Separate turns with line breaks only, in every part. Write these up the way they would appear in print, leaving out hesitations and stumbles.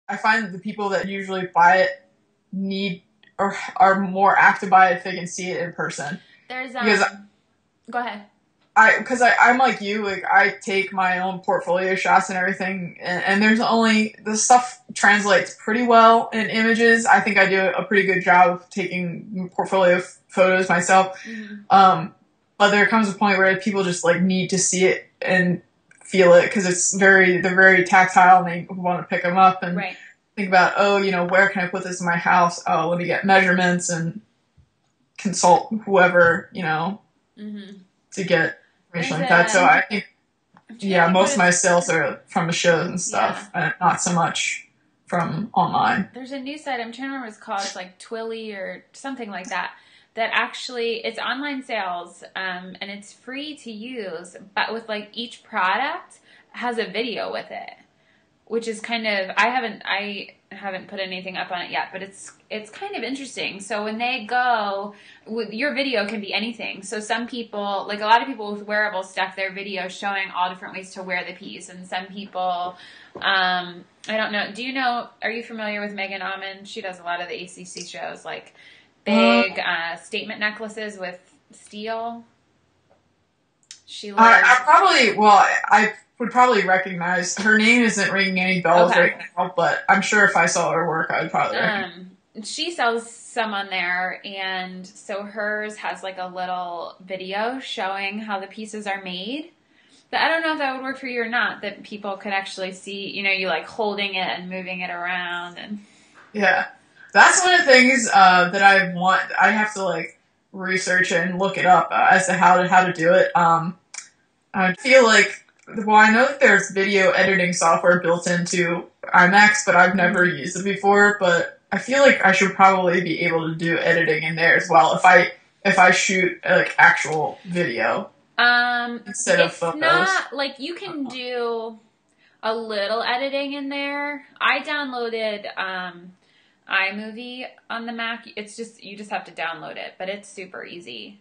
I find the people that usually buy it need or are more apt to buy it if they can see it in person.
There's
Because
go ahead.
I'm like you, like I take my own portfolio shots and everything, and there's only the stuff translates pretty well in images. I think I do a pretty good job of taking portfolio photos myself. But there comes a point where people just like need to see it and feel it because they're very tactile and they want to pick them up and
Right.
think about, oh, where can I put this in my house? Oh, let me get measurements and consult whoever, to get information like that. So I think, most of my sales are from the shows and stuff, and not so much from online.
There's a new site, I'm trying to remember what it's called. It's like Twilly or something like that. That actually, it's online sales, and it's free to use, but with like each product has a video with it, which is kind of, I haven't put anything up on it yet, but it's kind of interesting. So when they go, your video can be anything. So some people, like a lot of people with wearable stuff, their video showing all different ways to wear the piece, and some people, I don't know. Are you familiar with Megan Almond? She does a lot of the ACC shows, like big statement necklaces with steel. She loves...
I would probably recognize her name. Isn't ringing any bells right now, but I'm sure if I saw her work, I'd probably recognize.
She sells some on there, and so hers has like a little video showing how the pieces are made. But I don't know if that would work for you or not, that people could actually see, you like holding it and moving it around. And
yeah, that's one of the things that I have to like research it and look it up as to how to do it. I feel like, I know that there's video editing software built into IMAX, but I've never used it before. But I feel like I should probably be able to do editing in there as well if I shoot like actual video instead of photos. It's
not like you can do a little editing in there. I downloaded iMovie on the Mac. You just have to download it, but it's super easy.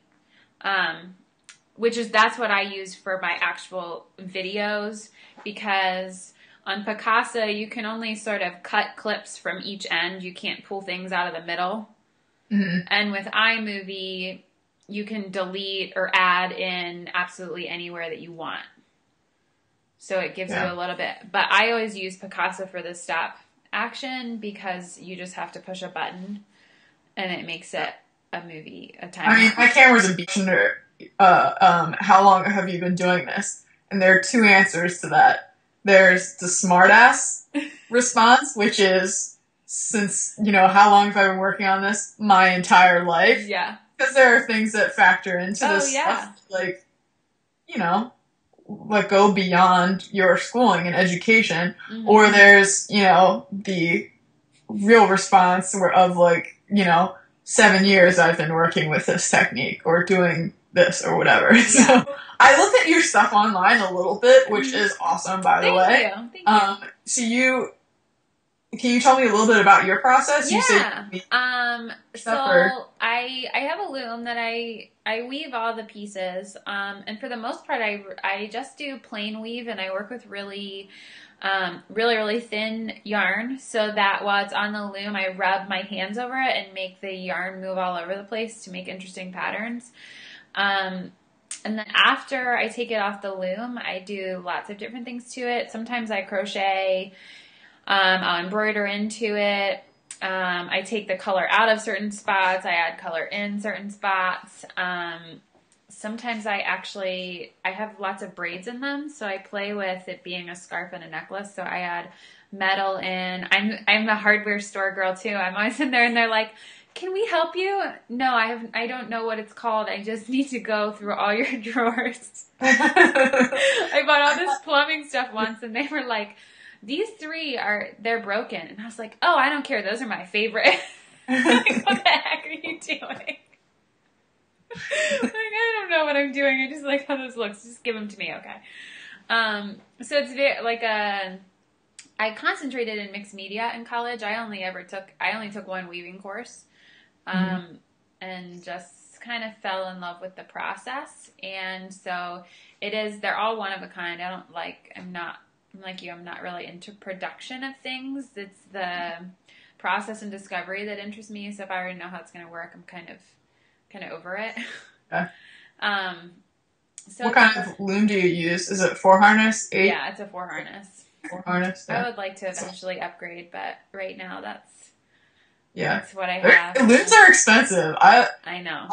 That's what I use for my actual videos, because on Picasa you can only sort of cut clips from each end. You can't pull things out of the middle. Mm-hmm. And with iMovie, you can delete or add in absolutely anywhere that you want. So it gives you a little bit. But I always use Picasa for the stop action, because you just have to push a button and it makes it a time.
I mean, my camera's a beach under. How long have you been doing this? And there are two answers to that. There's the smartass response, which is, since, how long have I been working on this? My entire life.
Yeah.
Because there are things that factor into this stuff, like, like go beyond your schooling and education. Mm-hmm. Or there's, the real response of like, 7 years I've been working with this technique or doing this or whatever. Yeah. So I looked at your stuff online a little bit, which is awesome, by the way.
Thank you.
So can you tell me a little bit about your process?
Yeah. I have a loom that I weave all the pieces. And for the most part, I just do plain weave, and I work with really thin yarn, so that while it's on the loom, I rub my hands over it and make the yarn move all over the place to make interesting patterns. And then after I take it off the loom, I do lots of different things to it. Sometimes I crochet, I'll embroider into it. I take the color out of certain spots. I add color in certain spots. Sometimes I have lots of braids in them, so I play with it being a scarf and a necklace. So I add metal in. I'm a hardware store girl too. I'm always in there, and they're like, "Can we help you?" No, I don't know what it's called. I just need to go through all your drawers. I bought all this plumbing stuff once, and they were like, "These three they're broken." And I was like, "Oh, I don't care. Those are my favorite." Like, what the heck are you doing? Like, I don't know what I'm doing. I just like how this looks. Just give them to me, okay? So it's very like I concentrated in mixed media in college. I only took one weaving course, and just kind of fell in love with the process. And so they're all one of a kind. I'm not like you, I'm not really into production of things. It's the process and discovery that interests me. So if I already know how it's going to work, I'm kind of over it.
Okay.
So
what kind of loom do you use? Is it 4-harness? 8?
Yeah, it's a 4-harness.
4-harness. Yeah.
I would like to eventually upgrade, but right now that's what I have.
Looms are expensive.
I know.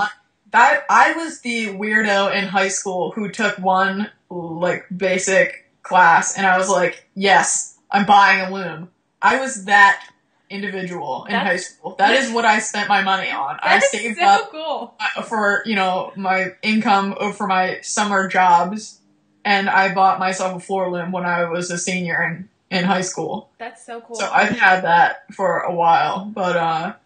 I was the weirdo in high school who took one like basic class, and I was like, yes, I'm buying a loom. I was that individual in high school. That is what I spent my money on. I saved up
cool.
for my income for my summer jobs, and I bought myself a floor loom when I was a senior in high school.
That's so cool.
So I've had that for a while, but